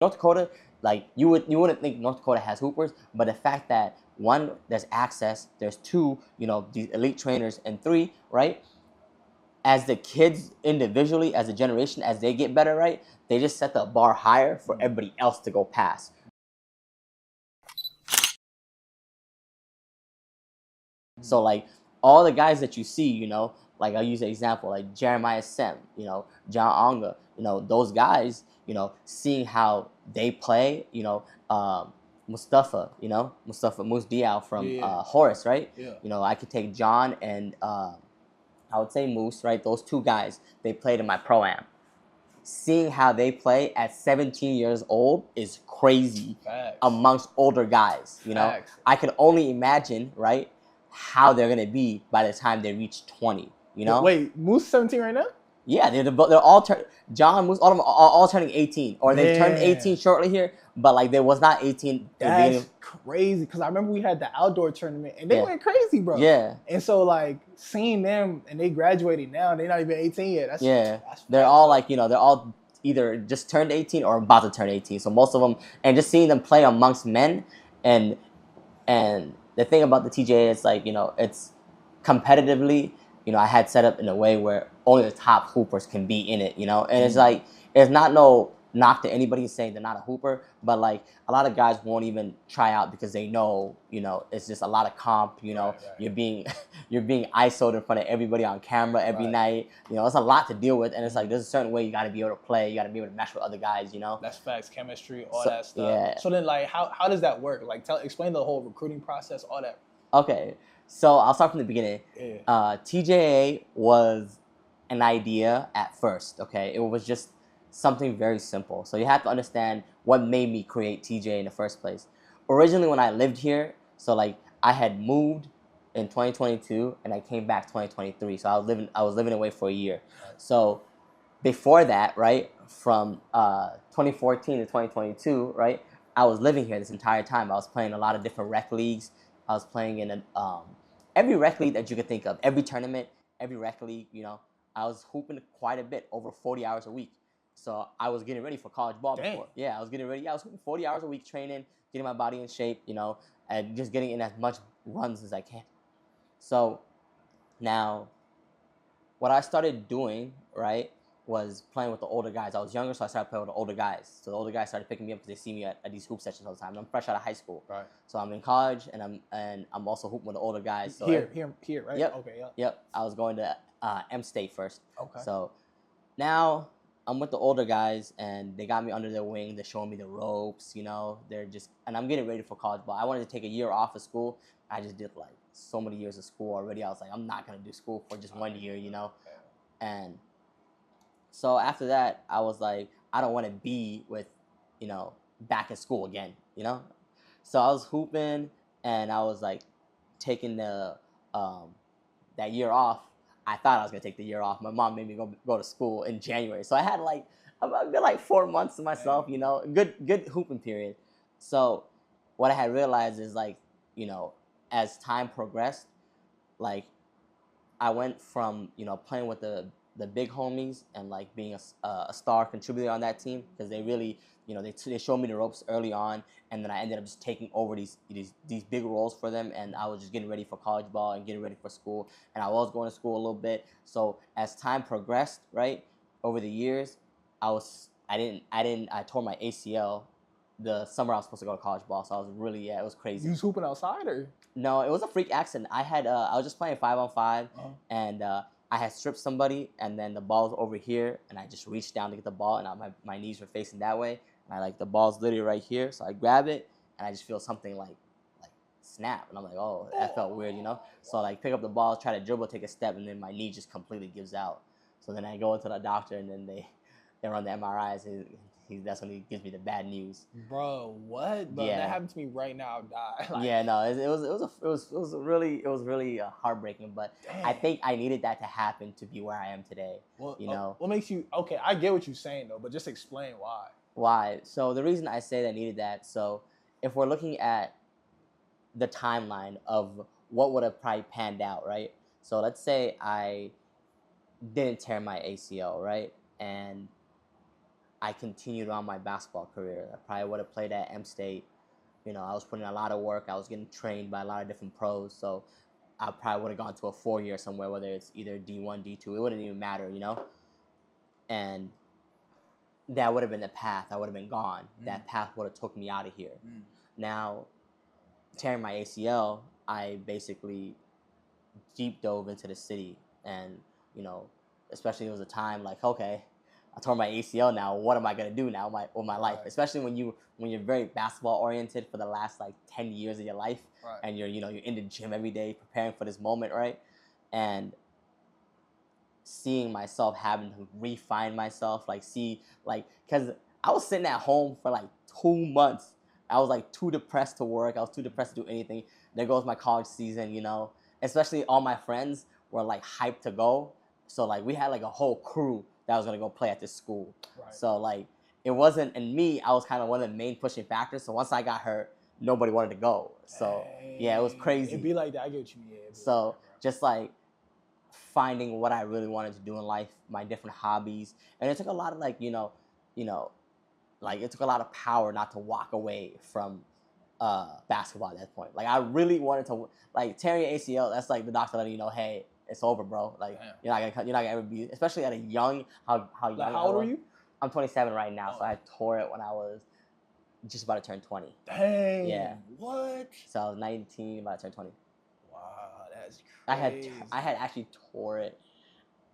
North Dakota, like you wouldn't think North Dakota has hoopers, but the fact that one, there's access, there's two, these elite trainers, and three, right? As the kids individually, as a generation, as they get better, right? They just set the bar higher for everybody else to go past. So like all the guys that you see, like I'll use an example, like Jeremiah Sem, John Onga, those guys, seeing how they play, Mustafa, Mustafa Moose Diaw from Horace, right? Yeah. I could take John and I would say Moose, right? Those two guys, they played in my pro-am. Seeing how they play at 17 years old is crazy. Facts. Amongst older guys, Facts. I can only imagine, right, how they're gonna be by the time they reach 20. Wait, Moose 17 right now? Yeah, they're all John Moose, all of them all turning 18, or they turned Man. 18 shortly here, but like they was not 18. That's crazy, because I remember we had the outdoor tournament and they went crazy, bro. Yeah. And so like seeing them and they graduated now, they're not even 18 yet. That's they're all like, they're all either just turned 18 or about to turn 18. So most of them, and just seeing them play amongst men, and the thing about the TJA is like, it's competitively, I had set up in a way where only the top hoopers can be in it, and it's like, it's not no knock to anybody saying they're not a hooper, but like a lot of guys won't even try out because they know, it's just a lot of comp, Right. you're being ISO'd in front of everybody on camera every night, it's a lot to deal with, and it's like there's a certain way you got to be able to play, you got to be able to match with other guys, That's facts, chemistry, all that stuff. Yeah. So then like how does that work? Like explain the whole recruiting process, all that. Okay, so I'll start from the beginning. TJA was an idea at first, okay? It was just something very simple. So you have to understand what made me create TJA in the first place. Originally, when I lived here, so like I had moved in 2022 and I came back 2023. So I was living away for a year. So before that, right, from 2014 to 2022, right, I was living here this entire time. I was playing a lot of different rec leagues. I was playing in every rec league that you could think of, every tournament, every rec league, I was hooping quite a bit, over 40 hours a week. So I was getting ready for college ball before. Yeah, I was getting ready. I was hooping 40 hours a week, training, getting my body in shape, and just getting in as much runs as I can. So now, what I started doing, right, was playing with the older guys. I was younger, so I started playing with the older guys. So the older guys started picking me up because they see me at these hoop sessions all the time. And I'm fresh out of high school, Right. So I'm in college, and I'm also hooping with the older guys. So here, right? Yep. Okay, Yep. I was going to M State first. Okay. So now I'm with the older guys, and they got me under their wing. They're showing me the ropes, They're just, and I'm getting ready for college ball. I wanted to take a year off of school. I just did like so many years of school already. I was like, I'm not gonna do school for just 1 year, And so after that, I was like, I don't want to be with, back in school again, So I was hooping, and I was like taking the that year off. I thought I was gonna take the year off. My mom made me go to school in January, so I had like a good like 4 months to myself, good hooping period. So what I had realized is like, as time progressed, like I went from playing with the big homies and like being a star contributor on that team, because they really they showed me the ropes early on, and then I ended up just taking over these big roles for them, and I was just getting ready for college ball and getting ready for school, and I was going to school a little bit. So as time progressed, right, over the years, I tore my ACL the summer I was supposed to go to college ball, so I was really, it was crazy. You was hooping outside, or? No, it was a freak accident. I was just playing 5-on-5, and I had stripped somebody, and then the ball was over here, and I just reached down to get the ball, and my knees were facing that way, and the ball's literally right here, so I grab it, and I just feel something like snap, and I'm like, oh, that felt weird, So I pick up the ball, try to dribble, take a step, and then my knee just completely gives out. So then I go into the doctor, and then they run the MRIs, and that's when he gives me the bad news. Bro, what? Bro, that happened to me right now. I'll die. Yeah, no, it was really heartbreaking. But dang. I think I needed that to happen to be where I am today. Well, what makes you okay? I get what you're saying though, but just explain why. Why? So the reason I say that I needed that. So if we're looking at the timeline of what would have probably panned out, right? So let's say I didn't tear my ACL, right? And I continued on my basketball career. I probably would have played at M State. You know, I was putting in a lot of work. I was getting trained by a lot of different pros. So I probably would have gone to a 4-year somewhere, whether it's either D1, D2. It wouldn't even matter, you know? And that would have been the path. I would have been gone. That path would have took me out of here. Now, tearing my ACL, I basically deep dove into the city. And, you know, especially it was a time like, okay, I tore my ACL now. What am I gonna do now with my life? Especially when you're very basketball oriented for the last like 10 years of your life, and you're in the gym every day preparing for this moment, right? And seeing myself having to refine myself, because I was sitting at home for like 2 months. I was like too depressed to work. I was too depressed to do anything. There goes my college season, Especially all my friends were like hyped to go. So like we had like a whole crew that was gonna go play at this school. So like it wasn't, and me, I was kind of one of the main pushing factors. So once I got hurt, nobody wanted to go. So yeah, it was crazy. It'd be like that. I get what you mean. So just like finding what I really wanted to do in life, my different hobbies, and it took a lot of like it took a lot of power not to walk away from basketball at that point. Like I really wanted to, like tearing your ACL. That's like the doctor letting you know, hey, it's over, bro. Like you're not gonna ever be, especially at a young how young. Like, how old are you? I'm 27 right now, so I tore it when I was just about to turn 20. Dang. Yeah. What? So I was 19, about to turn 20. Wow, that's crazy. I had actually tore it.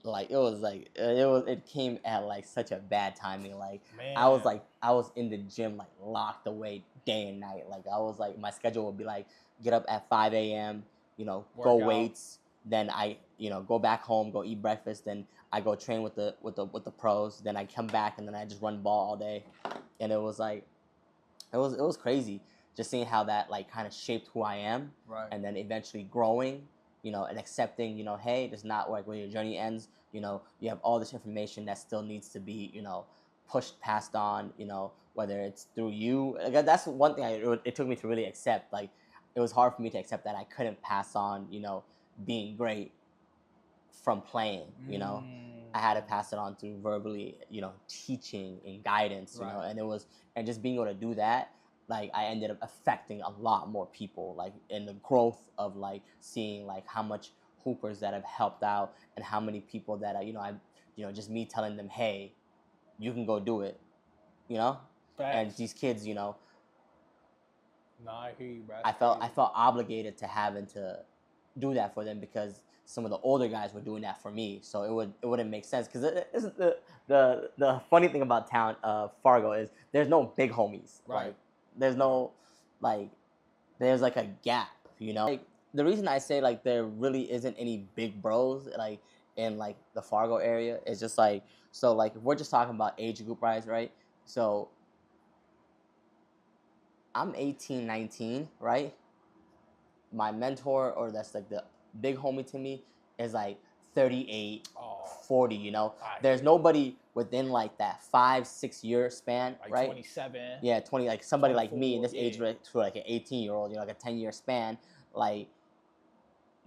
Like it came at like such a bad timing. Like Man. I was in the gym like locked away day and night. Like I was like, my schedule would be like get up at 5 a.m. Go weights, then I go back home, go eat breakfast, then I go train with the pros, then I come back and then I just run ball all day. And it was like it was crazy just seeing how that like kind of shaped who I am. And then eventually growing, and accepting, hey, this is not like where your journey ends. You have all this information that still needs to be, pushed, passed on, whether it's through you. Like, that's one thing it took me to really accept. Like, it was hard for me to accept that I couldn't pass on, being great from playing, I had to pass it on through verbally, teaching and guidance, and just being able to do that, like I ended up affecting a lot more people, like in the growth of like seeing like how much hoopers that have helped out and how many people that just me telling them, hey, you can go do it, and these kids, No, I hear you, bro. I felt obligated to having to do that for them because some of the older guys were doing that for me, so it wouldn't make sense. Because the funny thing about town Fargo is there's no big homies. Like there's no there's like a gap. Like the reason I say like there really isn't any big bros like in like the Fargo area is just like, so like if we're just talking about age group rise, right? So I'm 18, 19, right? My mentor, or that's like the big homie to me, is like 38, 40, There's nobody within like that 5-6 year span, like right? 27. Yeah, 20, like somebody like me in this age range to like an 18-year-old, like a 10-year span, like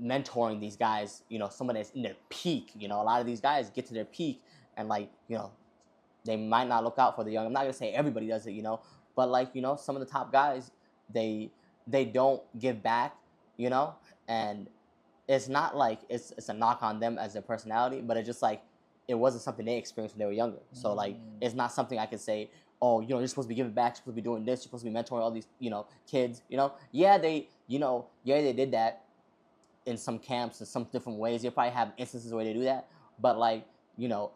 mentoring these guys, someone that's in their peak, a lot of these guys get to their peak and like, they might not look out for the young. I'm not gonna say everybody does it, but like, some of the top guys, they don't give back, and it's not like it's a knock on them as their personality, but it's just like it wasn't something they experienced when they were younger. So like it's not something I could say, oh, you're supposed to be giving back, you're supposed to be doing this, you're supposed to be mentoring all these, kids, yeah, they did that in some camps in some different ways. You probably have instances where they do that, but like,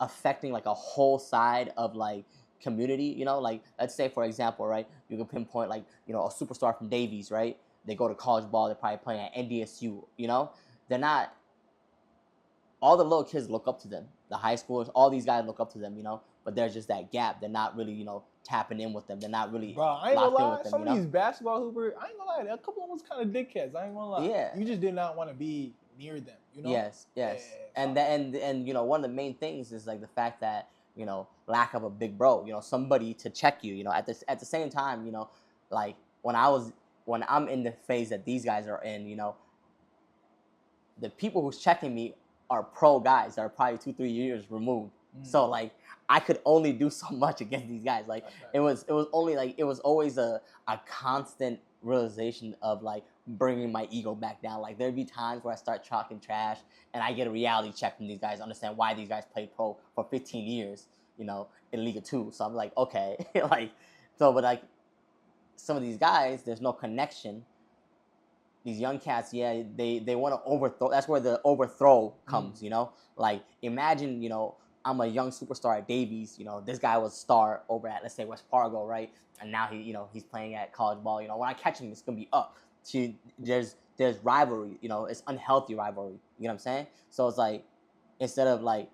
affecting like a whole side of like community, like let's say for example, right, you can pinpoint like, a superstar from Davies, right? They go to college ball, they're probably playing at NDSU, they're not, all the little kids look up to them, the high schoolers, all these guys look up to them, but there's just that gap. They're not really, tapping in with them. They're not really I ain't locked gonna in lie, with them. some of these basketball hoopers, I ain't gonna lie, a couple of them was kind of dickheads. I ain't gonna lie. Yeah. You just did not want to be near them, Yes. Yeah, and one of the main things is like the fact that, lack of a big bro, somebody to check you, at the same time, like when I'm in the phase that these guys are in, the people who's checking me are pro guys that are probably 2-3 years removed. So like I could only do so much against these guys. Like it was only like it was always a constant realization of like bringing my ego back down. Like there'd be times where I start talking trash and I get a reality check from these guys, understand why these guys played pro for 15 years, you know, in Liga 2. So I'm like, okay, like so but like some of these guys, there's no connection. These young cats, yeah, they want to overthrow. That's where the overthrow comes, you know. Like imagine, you know, I'm a young superstar at Davies. You know, this guy was a star over at, let's say, West Fargo, right? And now he, you know, he's playing at college ball. You know, when I catch him, it's gonna be up. There's rivalry. You know, it's unhealthy rivalry. You know what I'm saying? So it's like instead of like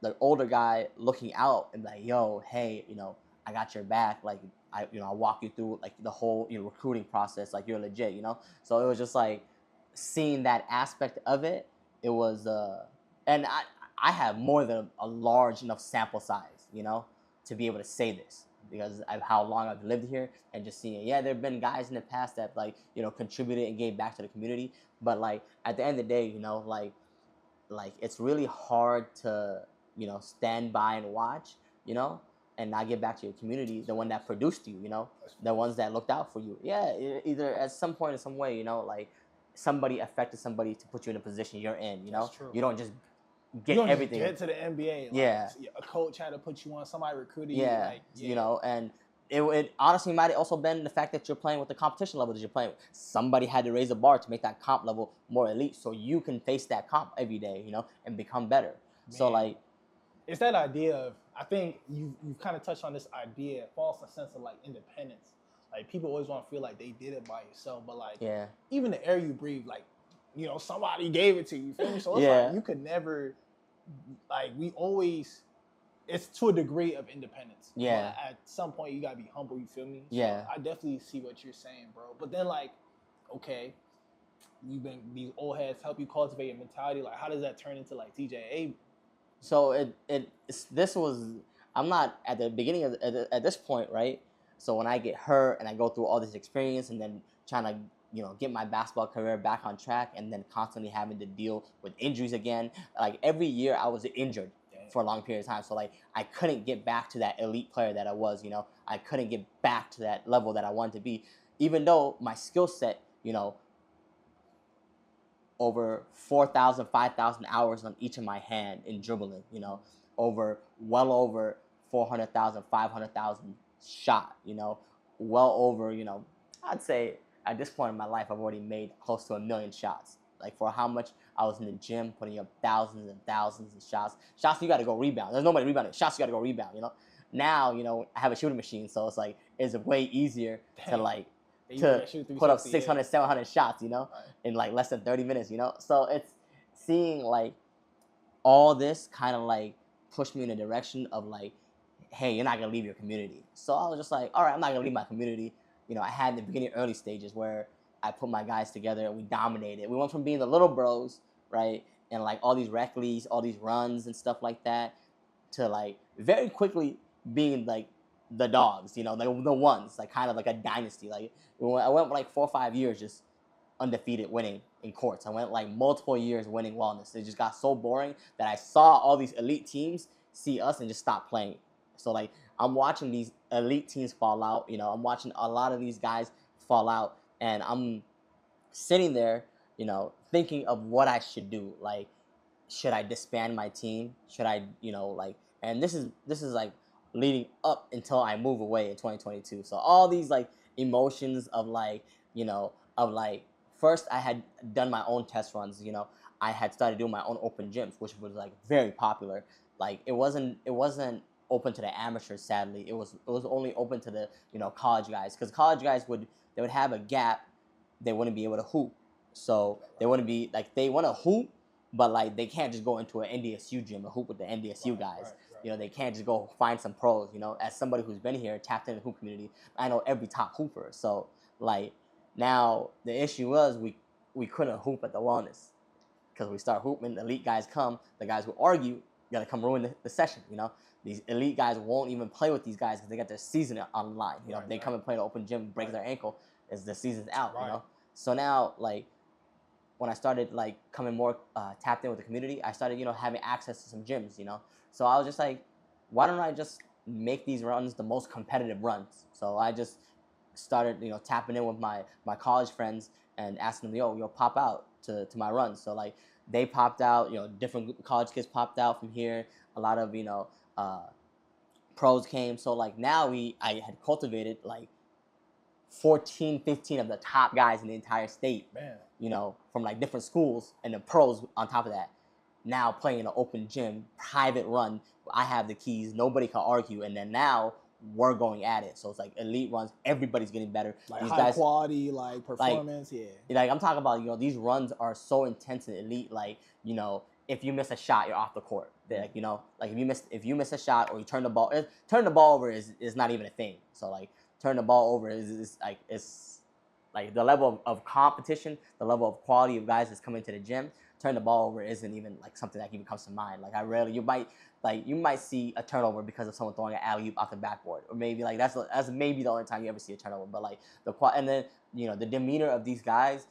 the older guy looking out and like, yo, hey, you know, I got your back. Like, I'll walk you through like the whole, you know, recruiting process. Like, you're legit, you know. So it was just like seeing that aspect of it. It was, and I have more than a large enough sample size, you know, to be able to say this because of how long I've lived here and just seeing it. Yeah, there've been guys in the past that like, you know, contributed and gave back to the community, but like at the end of the day, you know, like it's really hard to, you know, stand by and watch, you know, and not give back to your community, the one that produced you, you know, the ones that looked out for you. Yeah, either at some point in some way, you know, like somebody affected somebody to put you in a position you're in, you know. You don't just get you don't everything. Just get to the NBA. Like, yeah, a coach had to put you on. Somebody recruited yeah, you. Like, you know, and it honestly might have also been the fact that you're playing with the competition level that you're playing with. Somebody had to raise the bar to make that comp level more elite, so you can face that comp every day, you know, and become better. Man. So like, it's that idea of, I think you've kind of touched on this idea, false sense of like independence. Like people always want to feel like they did it by yourself, but like even the air you breathe, like, you know, somebody gave it to you. Feel me? So it's like you could never, like, we always, it's to a degree of independence. Yeah. But at some point you gotta be humble. You feel me? Yeah. So I definitely see what you're saying, bro. But then like, okay, these old heads help you cultivate a mentality. Like, how does that turn into like TJA? So this was, I'm not at the beginning of at this point, right? So when I get hurt and I go through all this experience and then trying to, you know, get my basketball career back on track and then constantly having to deal with injuries again. Like every year I was injured for a long period of time. So like I couldn't get back to that elite player that I was, you know. I couldn't get back to that level that I wanted to be, even though my skill set, you know, over 4,000, 5,000 hours on each of my hand in dribbling, you know, well over 400,000, 500,000 shot, you know, well over, you know, I'd say at this point in my life, I've already made close to 1 million shots. Like for how much I was in the gym, putting up thousands and thousands of shots. Shots, you got to go rebound. There's nobody rebounding. Shots, you got to go rebound, you know. Now, you know, I have a shooting machine, so it's like, it's way easier to like, to put up 600, 700 shots, you know, in like less than 30 minutes, you know. So it's seeing like all this kind of like push me in a direction of like, hey, you're not gonna leave your community. So I was just like, all right, I'm not gonna leave my community. You know, I had in the beginning early stages where I put my guys together and we dominated. We went from being the little bros, right, and like all these rec leagues, all these runs and stuff like that, to like very quickly being like the dogs, you know, the ones, like kind of like a dynasty. Like I went like 4 or 5 years just undefeated winning in courts. I went like multiple years winning wellness. It just got so boring that I saw all these elite teams see us and just stop playing. So like I'm watching these elite teams fall out, you know, I'm watching a lot of these guys fall out and I'm sitting there, you know, thinking of what I should do. Like, should I disband my team? Should I, you know, like, and this is like leading up until I move away in 2022. So all these like emotions of like, you know, of like, first I had done my own test runs, you know, I had started doing my own open gyms, which was like very popular. Like it wasn't open to the amateurs, sadly. It was only open to the, you know, college guys, because college guys would have a gap, they wouldn't be able to hoop. So they wouldn't be like, they want to hoop, but like they can't just go into an NDSU gym and hoop with the NDSU guys. You know, they can't just go find some pros. You know, as somebody who's been here, tapped in the hoop community, I know every top hooper. So like now the issue was we couldn't hoop at the wellness, because we start hooping, the elite guys come, the guys who argue, gotta come ruin the session. You know, these elite guys won't even play with these guys because they got their season online. You know, if they come and play in an open gym, break their ankle, is the season's out. You know, so now like, when I started like coming more tapped in with the community, I started, you know, having access to some gyms, you know. So I was just like, why don't I just make these runs the most competitive runs? So I just started, tapping in with my college friends and asking them, yo, pop out to my runs. So like they popped out, different college kids popped out from here. A lot of, uh, pros came. So like now I had cultivated like 14, 15 of the top guys in the entire state, Man. From like different schools, and the pros on top of that. Now playing in an open gym, private run, I have the keys, nobody can argue, and then now we're going at it. So it's like elite runs, everybody's getting better. Like these high guys, quality, like performance, Like I'm talking about, these runs are so intense and elite. Like, if you miss a shot, you're off the court. Like, like if you miss a shot or you turn the ball over is not even a thing. So like turn the ball over is like it's like the level of competition, the level of quality of guys that's coming to the gym. Turn the ball over isn't even like something that even comes to mind. Like you might see a turnover because of someone throwing an alley oop off the backboard, or maybe like that's maybe the only time you ever see a turnover. But like and then the demeanor of these guys,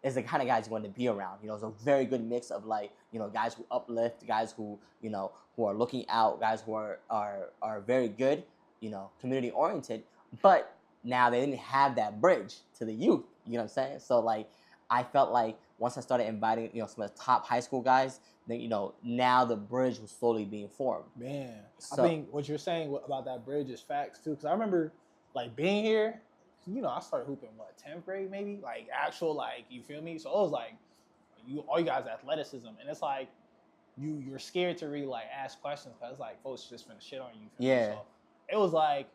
is the kind of guys you want to be around. It's a very good mix of like guys who uplift, guys who who are looking out, guys who are very good, community oriented, but now they didn't have that bridge to the youth. You know what I'm saying? So like I felt like once I started inviting some of the top high school guys, then now the bridge was slowly being formed. Man, so, I think what you're saying about that bridge is facts too. Because I remember like being here. I started hooping 10th grade maybe, like actual like you feel me. So it was like all you guys athleticism, and it's like you're scared to really like ask questions because it's like folks just finna shit on you. Feel me? So it was like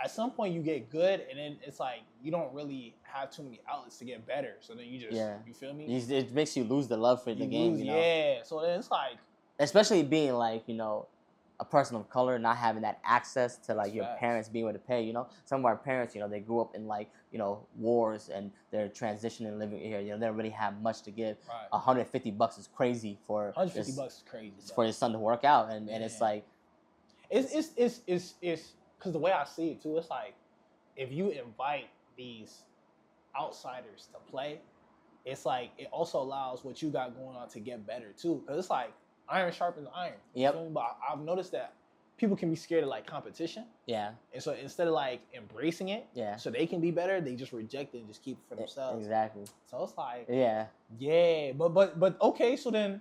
at some point you get good, and then it's like you don't really have too many outlets to get better. So then you just you feel me? It makes you lose the love for the game. Yeah. So then it's like, especially being like a person of color, not having that access to like your parents being able to pay. Some of our parents, they grew up in like wars and they're transitioning living here. They don't really have much to give. Right. $150 is crazy for $150 is crazy for his son to work out, and it's like it's because the way I see it too, it's like if you invite these outsiders to play, it's like it also allows what you got going on to get better too. Because it's like iron sharpens iron. Yep. But I've noticed that people can be scared of like competition. Yeah. And so instead of like embracing it, so they can be better, they just reject it and just keep it for themselves. Exactly. So it's like yeah. But okay, so then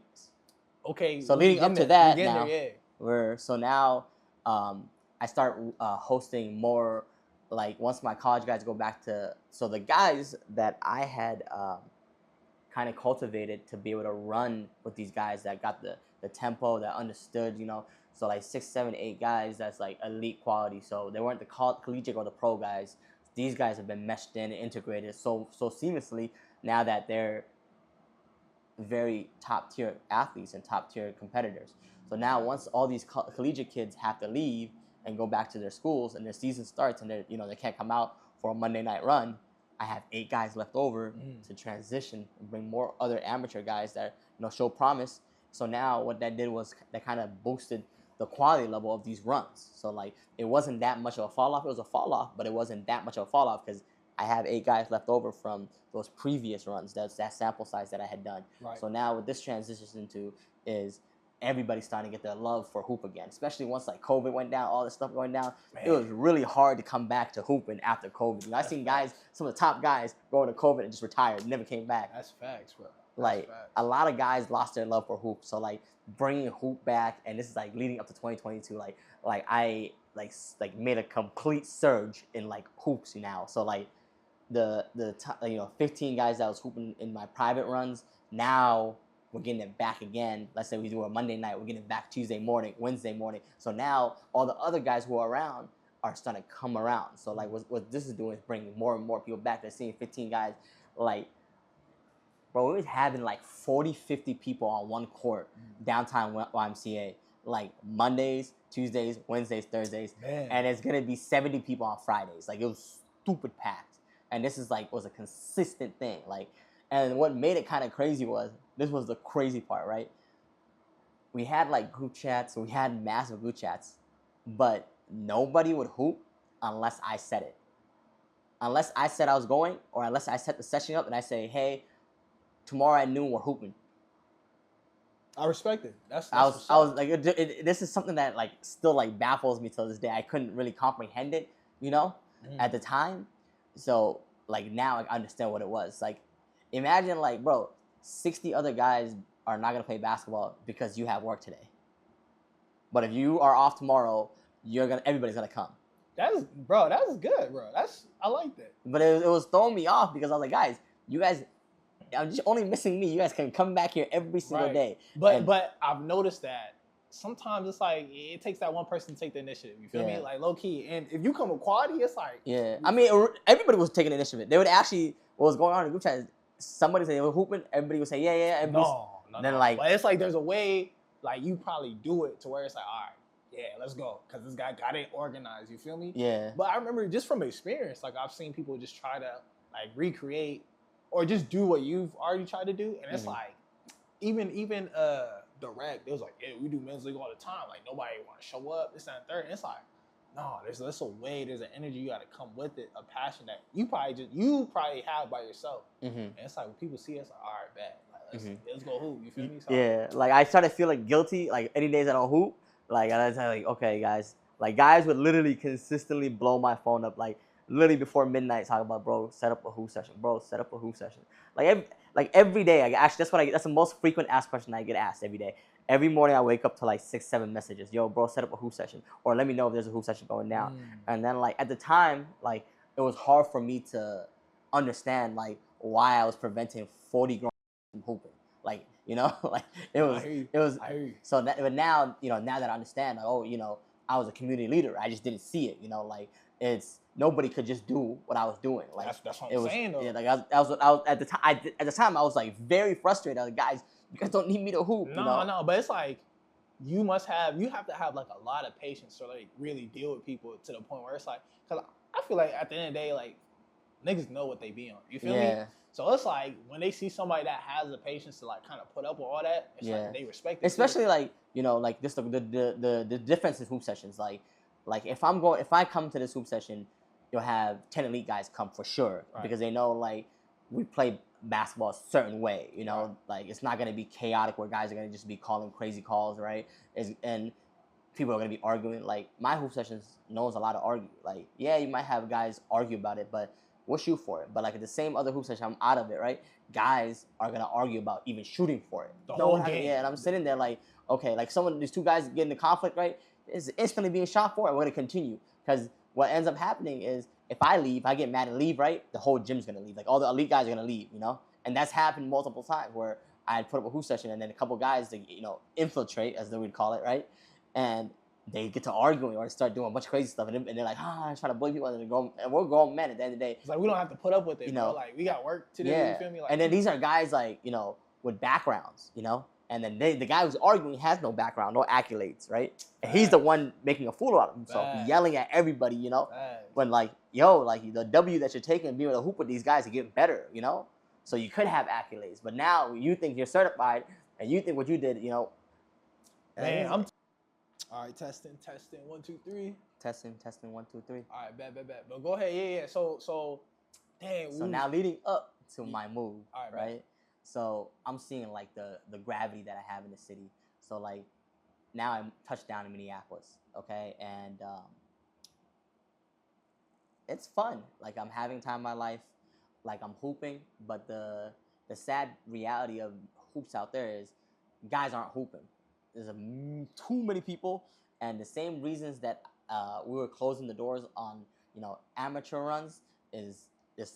So leading up to that now, now I start hosting more. Like once my college guys go back to, so the guys that I had kind of cultivated to be able to run with these guys that got the tempo, that understood, so like 6, 7, 8 guys that's like elite quality. So they weren't the collegiate or the pro guys. These guys have been meshed in and integrated so seamlessly now that they're very top tier athletes and top tier competitors. So now once all these collegiate kids have to leave and go back to their schools and their season starts and they can't come out for a Monday night run, I have 8 guys left over to transition and bring more other amateur guys that show promise. So now what that did was that kind of boosted the quality level of these runs. So like it wasn't that much of a fall off. It was a fall off, but it wasn't that much of a fall off because I have 8 guys left over from those previous runs. That's that sample size that I had done. Right. So now what this transitions into is everybody's starting to get their love for hoop again, especially once like COVID went down, all this stuff going down. Man. It was really hard to come back to hooping after COVID. I've seen guys, some of the top guys, going to COVID and just retired, never came back. That's facts, bro. Like a lot of guys lost their love for hoop. So like bringing hoop back, and this is like leading up to 2022. Like I made a complete surge in like hoops now. So like the 15 guys that was hooping in my private runs, now we're getting it back again. Let's say we do a Monday night, we're getting it back Tuesday morning, Wednesday morning. So now all the other guys who are around are starting to come around. So like what this is doing is bringing more and more people back. They're seeing 15 guys. Like, bro, we was having like 40, 50 people on one court downtown YMCA. Like Mondays, Tuesdays, Wednesdays, Thursdays. Man. And it's going to be 70 people on Fridays. Like it was stupid packed. And this is like was a consistent thing. Like, and what made it kind of crazy was, this was the crazy part, right? We had like group chats, we had massive group chats, but nobody would hoop unless I said it. Unless I said I was going, or unless I set the session up and I say, hey, tomorrow at noon we're hooping. I respect it. That's I was like, this is something that like still like baffles me till this day. I couldn't really comprehend it, you know, at the time. So like now I understand what it was. Like, imagine like, bro, 60 other guys are not gonna play basketball because you have work today. But if you are off tomorrow, everybody's gonna come. That's good, bro. I like that. But it was throwing me off because I was like, guys, you guys, I'm just only missing me. You guys can come back here every single day. But I've noticed that sometimes it's like it takes that one person to take the initiative. You feel me? Like low key. And if you come with quality, it's like I mean, everybody was taking initiative. They would actually what was going on in the group chat is somebody say they were hooping, everybody would say yeah. No. Like, but it's like there's a way like you probably do it to where it's like, all right, yeah, let's go, because this guy got it organized. You feel me? Yeah. But I remember just from experience, like I've seen people just try to like recreate or just do what you've already tried to do, and it's like even direct. It was like, yeah, we do men's league all the time. Like nobody want to show up. This and that, third. And it's like, no, there's a way. There's an energy you got to come with it, a passion that you probably have by yourself. And it's like when people see us, like, all right, bad. Let's go hoop. You feel me? So, yeah, like I started feeling guilty. Like any days I don't hoop, like I was like, okay, guys. Like guys would literally consistently blow my phone up, like literally before midnight, talking about, bro, set up a hoop session, bro, set up a hoop session. Like every day, that's the most frequent asked question I get asked every day. Every morning I wake up to like 6-7 messages. Yo, bro, set up a hoop session, or let me know if there's a hoop session going down. And then like at the time, like it was hard for me to understand like why I was preventing 40 grown from hooping. Like, you know, like it was. So that, but now, you know, now that I understand, like, oh, you know, I was a community leader. I just didn't see it. You know, like nobody could just do what I was doing. Like that's what I'm saying though. Yeah, like I was at the time. At the time I was like very frustrated. Like, guys, you guys don't need me to hoop. No, but it's like you have to have like a lot of patience to like really deal with people to the point where it's like, because I feel like at the end of the day, like niggas know what they be on. You feel me? So it's like when they see somebody that has the patience to like kind of put up with all that, it's like they respect it. Especially too. Like, you know, like this the difference in hoop sessions. Like if I come to this hoop session, you'll have 10 elite guys come for sure, because they know like we play basketball a certain way, you know, like it's not gonna be chaotic where guys are gonna just be calling crazy calls, right? And people are gonna be arguing. Like my hoop sessions, no one's allowed to argue. Like, yeah, you might have guys argue about it, but we'll shoot for it. But like at the same other hoop session, I'm out of it, right? Guys are gonna argue about even shooting for it. The whole game. Yeah, and I'm sitting there like, okay, like these two guys get into conflict, right? It's instantly being shot for, and we're gonna continue. Because what ends up happening is if I leave, I get mad and leave, right? The whole gym's gonna leave. Like all the elite guys are gonna leave, you know? And that's happened multiple times where I had put up a hoop session and then a couple guys to, you know, infiltrate, as they would call it, right? And they get to arguing or start doing a bunch of crazy stuff, and they're like, trying to bully people, and we're grown men at the end of the day. It's like we don't have to put up with it, you know, bro. Like we got work to do. You feel me? Like, and then these are guys like, you know, with backgrounds, you know, and then the guy who's arguing has no background, no accolades, right? And he's the one making a fool out of himself, yelling at everybody, you know. When like, yo, like the W that you're taking and being able to hoop with these guys to get better, you know. So you could have accolades, but now you think you're certified, and you think what you did, you know. Man, all right, testing, 1, 2, 3. Testing, 1, 2, 3. All right, bet. But go ahead, yeah. So, damn. So now leading up to my move, right? So I'm seeing like the gravity that I have in the city. So like now I'm touched down in Minneapolis, okay, and it's fun. Like I'm having time in my life, like I'm hooping, but the sad reality of hoops out there is guys aren't hooping. There's too many people, and the same reasons that we were closing the doors on, you know, amateur runs is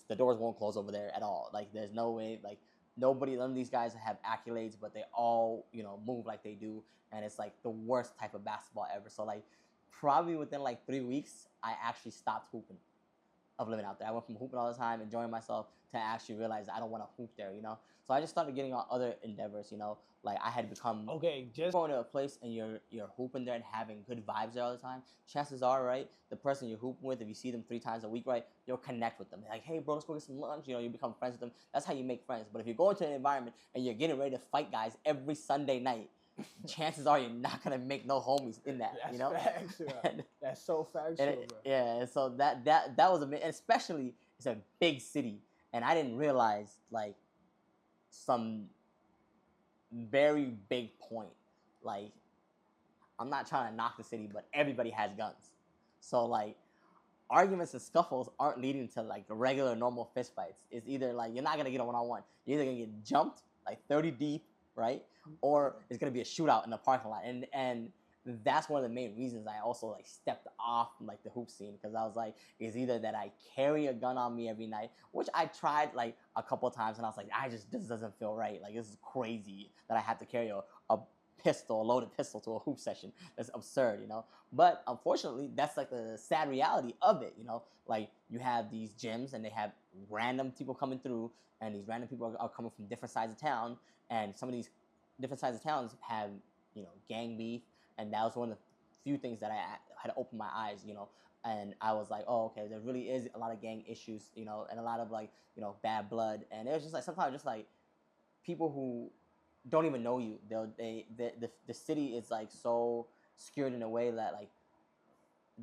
the doors won't close over there at all. Like there's no way, like none of these guys have accolades, but they all, you know, move like they do, and it's like the worst type of basketball ever. So like probably within like 3 weeks, I actually stopped hooping of living out there. I went from hooping all the time, enjoying myself, to actually realize I don't want to hoop there, you know? So I just started getting on other endeavors, you know? Like I had become... Okay, just going to a place and you're hooping there and having good vibes there all the time, chances are, right, the person you're hooping with, if you see them 3 times a week, right, you'll connect with them. Like, hey, bro, let's go get some lunch. You know, you become friends with them. That's how you make friends. But if you go into an environment and you're getting ready to fight guys every Sunday night, chances are you're not gonna make no homies in that. That's you know, facts, and, that's so factual, bro. Yeah, and so that was and especially it's a big city, and I didn't realize like some very big point. Like, I'm not trying to knock the city, but everybody has guns. So like, arguments and scuffles aren't leading to like the regular normal fist fights. It's either like you're not gonna get a one-on-one. You're either gonna get jumped like 30 deep, right? Or it's gonna be a shootout in the parking lot. And that's one of the main reasons I also like stepped off like the hoop scene, because I was like, it's either that I carry a gun on me every night, which I tried like a couple of times, and I was like, this doesn't feel right. Like, this is crazy that I have to carry a pistol, a loaded pistol to a hoop session. That's absurd, you know? But unfortunately, that's like the sad reality of it, you know? Like, you have these gyms and they have random people coming through, and these random people are coming from different sides of town, and some of these different sides of towns have, you know, gang beef, and that was one of the few things that I had to open my eyes, you know? And I was like, oh, okay, there really is a lot of gang issues, you know, and a lot of like, you know, bad blood. And it was just like, sometimes just like people who don't even know you. The city is like so skewed in a way that like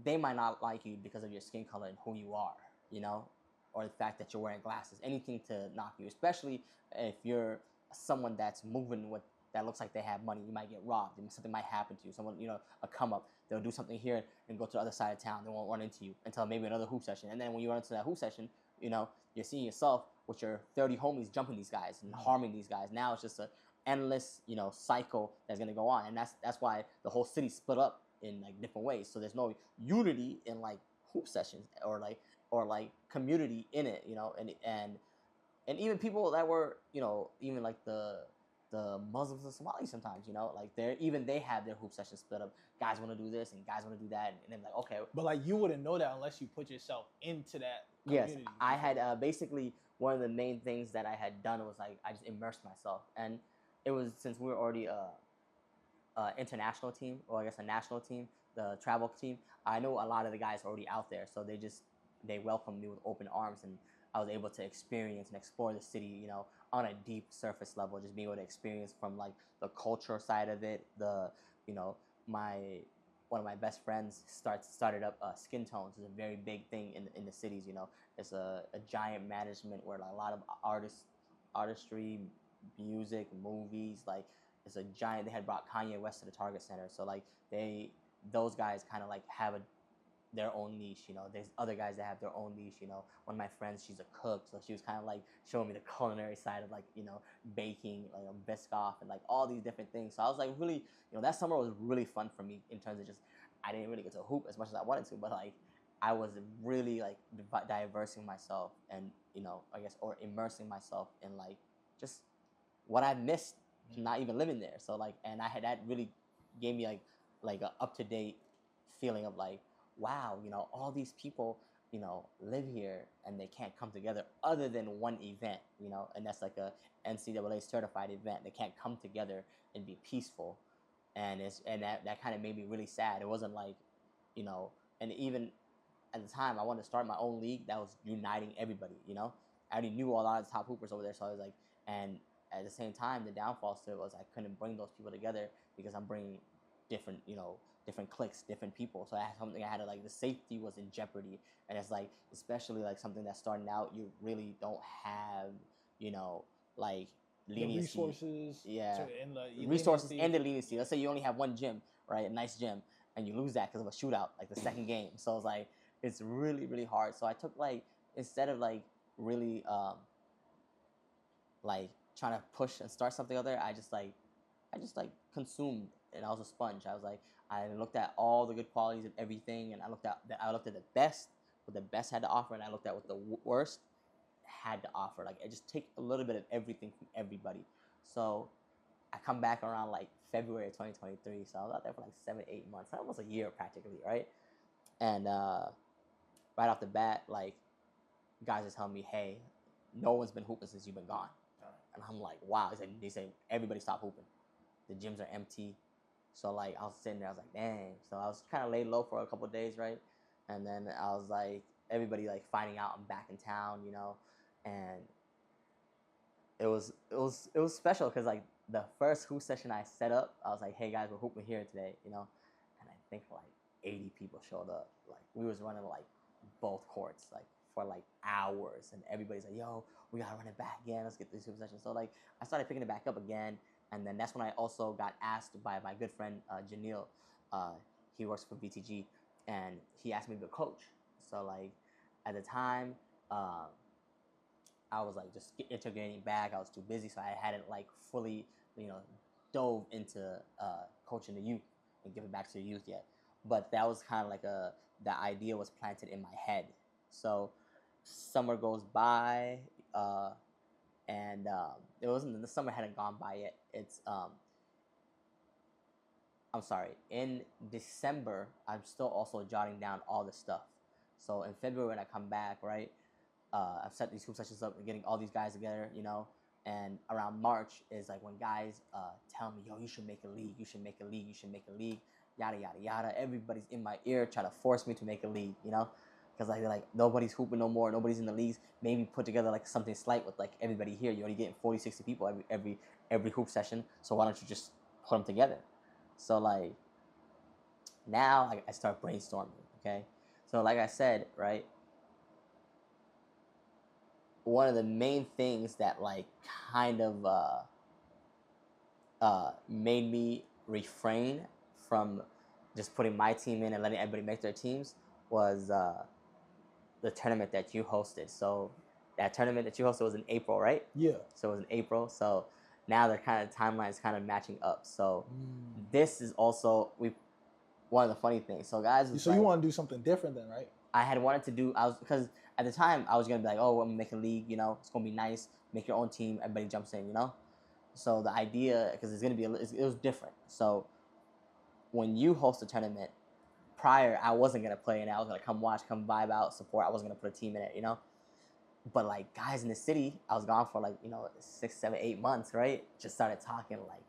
they might not like you because of your skin color and who you are, you know, or the fact that you're wearing glasses. Anything to knock you, especially if you're someone that's moving with that looks like they have money. You might get robbed. Something might happen to you. Someone, you know, a come up. They'll do something here and go to the other side of town. They won't run into you until maybe another hoop session. And then when you run into that hoop session, you know, you're seeing yourself with your 30 homies jumping these guys and harming these guys. Now it's just a endless, you know, cycle that's gonna go on, and that's why the whole city split up in like different ways. So there's no unity in like hoop sessions or like community in it, you know, and even people that were, you know, even like the Muslims and Somalis sometimes, you know, like they have their hoop sessions split up. Guys want to do this and guys want to do that, and then like, okay. But like, you wouldn't know that unless you put yourself into that community. Yes, I had basically one of the main things that I had done was like I just immersed myself, and it was since we were already international team, or I guess a national team, the travel team. I know a lot of the guys already out there, so they welcomed me with open arms, and I was able to experience and explore the city, you know, on a deep surface level, just being able to experience from like the culture side of it, you know, my one of my best friends started up Skin Tones. It's a very big thing in the cities, you know. It's a giant management where like, a lot of artistry, music, movies, like it's a giant. They had brought Kanye West to the Target Center, so like those guys kind of like have their own niche, you know. There's other guys that have their own niche, you know. One of my friends, she's a cook, so she was kind of like showing me the culinary side of like, you know, baking, like Biscoff and like all these different things. So I was like really, you know, that summer was really fun for me in terms of just, I didn't really get to hoop as much as I wanted to, but like I was really like diversing myself and, you know, I guess, or immersing myself in like just what I missed not even living there. So like, and that really gave me like a up to date feeling of like, wow, you know, all these people, you know, live here and they can't come together other than one event, you know, and that's like a NCAA certified event. They can't come together and be peaceful, and that kind of made me really sad. It wasn't like, you know, and even at the time I wanted to start my own league that was uniting everybody, you know. I already knew a lot of the top hoopers over there, so I was like, and at the same time, the downfall to it was I couldn't bring those people together because I'm bringing different, you know, different cliques, different people. So I had something I had to like, the safety was in jeopardy, and it's like, especially like something that's starting out, you really don't have, you know, like leniency, the resources, yeah, and the resources and the leniency. Let's say you only have one gym, right, a nice gym, and you lose that because of a shootout, like the second game. So it's like it's really really hard. So I took like, instead of like really like trying to push and start something other, I just like consumed, and I was a sponge. I was like, I looked at all the good qualities of everything, and I looked at the best, what the best had to offer, and I looked at what the worst had to offer. Like, I just take a little bit of everything from everybody. So I come back around like February of 2023. So I was out there for like 7-8 months, almost a year practically, right? And right off the bat, like, guys are telling me, hey, no one's been hooping since you've been gone. And I'm like, wow. They say everybody stop hooping. The gyms are empty. So like, I was sitting there, I was like, dang. So I was kind of laid low for a couple of days, right? And then I was like, everybody like finding out I'm back in town, you know, and it was special because like the first hoop session I set up, I was like, hey guys, we're hooping here today, you know, and I think like 80 people showed up. Like, we was running like both courts like for like hours, and everybody's like, yo, we gotta run it back again, let's get this hoop session. So like, I started picking it back up again, And then that's when I also got asked by my good friend Janil. He works for BTG, and he asked me to be a coach. So like at the time, I was like just integrating back. I was too busy, so I hadn't like fully, dove into coaching the youth and giving back to the youth yet. But that was kind of like the idea was planted in my head. So summer goes by, and it wasn't, the summer hadn't gone by yet. It's I'm sorry, in December, I'm still also jotting down all the stuff. So in February when I come back, right, I've set these hoop sessions up and getting all these guys together, and around March is like when guys tell me, yo, you should make a league, you should make a league, you should make a league, yada, yada, yada. Everybody's in my ear trying to force me to make a league, because like they're like, nobody's hooping no more, nobody's in the leagues. Maybe put together like something slight with like everybody here. You're only getting 40, 60 people every hoop session, so why don't you just put them together? So like now I start brainstorming, okay? So like I said, right, one of the main things that like kind of made me refrain from just putting my team in and letting everybody make their teams was the tournament that you hosted. So that tournament that you hosted was in April, right? Yeah. So it was in April. So now their kind of timeline is kind of matching up. So this is also one of the funny things. So guys, so you want to do something different then, right? I had wanted to do, because at the time I was gonna be like, oh, I'm gonna make a league, it's gonna be nice, make your own team, everybody jumps in, So the idea, because it's gonna be, it was different. So when you host a tournament, prior I wasn't gonna play in it. I was gonna come watch, come vibe out, support. I wasn't gonna put a team in it, But like guys in the city, I was gone for like 6, 7, 8 months, right? Just started talking like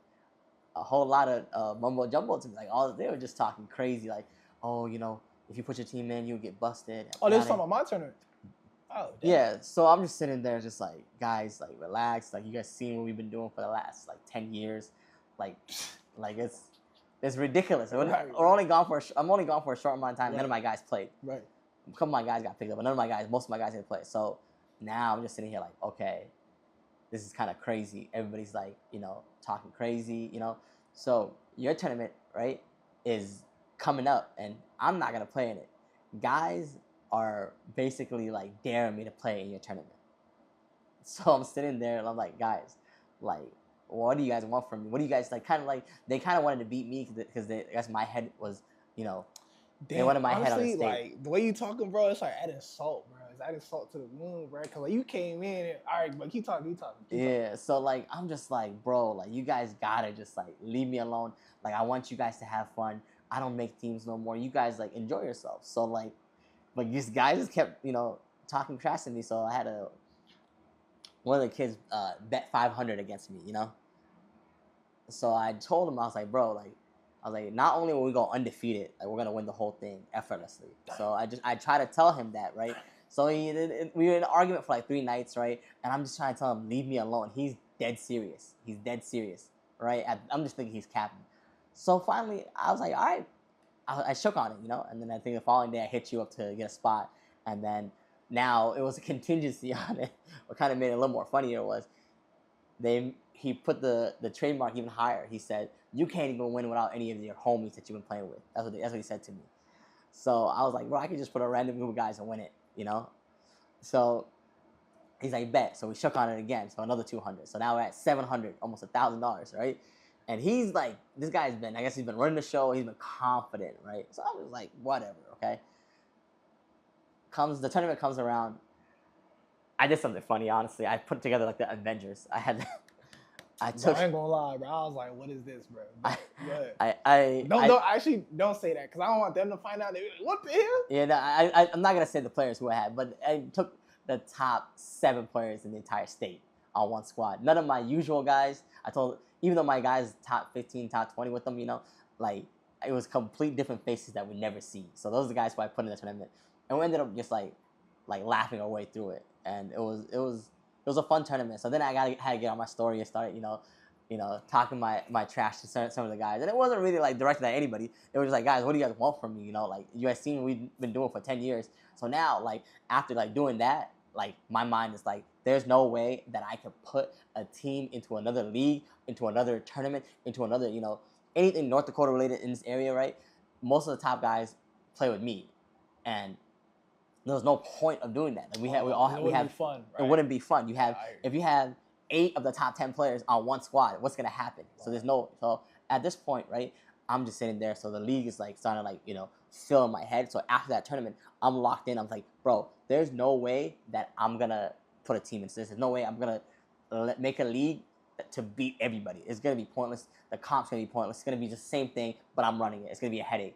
a whole lot of mumbo jumbo to me. Like they were just talking crazy, like, oh, if you put your team in, you'll get busted. Oh, they're talking about my tournament. Oh, damn. Yeah. So I'm just sitting there, just like, guys, like, relax. Like, you guys seen what we've been doing for the last like 10 years, like it's ridiculous. Right. I'm only gone for a short amount of time. Right. None of my guys played. Right. A couple of my guys got picked up, but most of my guys didn't play. So now I'm just sitting here like, okay, this is kind of crazy. Everybody's like, talking crazy, So your tournament, right, is coming up, and I'm not gonna play in it. Guys are basically like daring me to play in your tournament. So I'm sitting there and I'm like, guys, like, what do you guys want from me? What do you guys like? Kind of like they kind of wanted to beat me because I guess my head was, Damn, they wanted my honestly, head on the stage. Like the way you talking, bro, it's like adding salt, bro. It's adding salt to the wound, bro. Cause like you came in, and, all right, but keep talking. Yeah, so like I'm just like, bro, like you guys gotta just like leave me alone. Like I want you guys to have fun. I don't make teams no more. You guys like enjoy yourselves. So like these guys just kept talking trash to me. So I had one of the kids bet 500 against me. So I told him, I was like, bro, like I was like, not only will we go undefeated, like we're gonna win the whole thing effortlessly. So I try to tell him that, right? So we were in an argument for like 3 nights, right? And I'm just trying to tell him, leave me alone. He's dead serious. Right? I'm just thinking he's capping. So finally, I was like, all right. I shook on it, And then I think the following day I hit you up to get a spot. And then now it was a contingency on it. What kind of made it a little more funnier was he put the trademark even higher. He said, you can't even win without any of your homies that you've been playing with. That's what he said to me. So I was like, bro, I could just put a random group of guys and win it, So he's like, bet. So we shook on it again. So another 200. So now we're at 700, almost $1,000, right? And he's like, this guy's been, I guess he's been running the show. He's been confident, right? So I was like, whatever, okay? The tournament comes around. I did something funny, honestly. I put together like the Avengers. I ain't gonna lie, bro. I was like, what is this, bro? Actually don't say that, because I don't want them to find out. Like, what the hell? Yeah, no, I'm not gonna say the players who I had, but I took the top 7 players in the entire state on one squad. None of my usual guys. Even though my guys top 15, top 20 with them, like it was complete different faces that we never see. So those are the guys who I put in the tournament, and we ended up just like laughing our way through it, and it was a fun tournament. So then I had to get on my story and start, talking my trash to some of the guys. And it wasn't really like directed at anybody. It was just like, guys, what do you guys want from me? Like you guys seen what we've been doing for 10 years. So now, like after like doing that, like my mind is like, there's no way that I could put a team into another league, into another tournament, into another, you know, anything North Dakota related in this area, right? Most of the top guys play with me, and there's no point of doing that. Like we have fun, right? It wouldn't be fun. You have if you have 8 of the top 10 players on one squad, what's gonna happen? Wow. So there's no. So at this point, right, I'm just sitting there. So the league is like starting to like, you know, fill in my head. So after that tournament, I'm locked in. I'm like, bro, there's no way that I'm gonna put a team into this. There's no way I'm gonna make a league to beat everybody. It's gonna be pointless. The comp's gonna be pointless. It's gonna be the same thing, but I'm running it. It's gonna be a headache.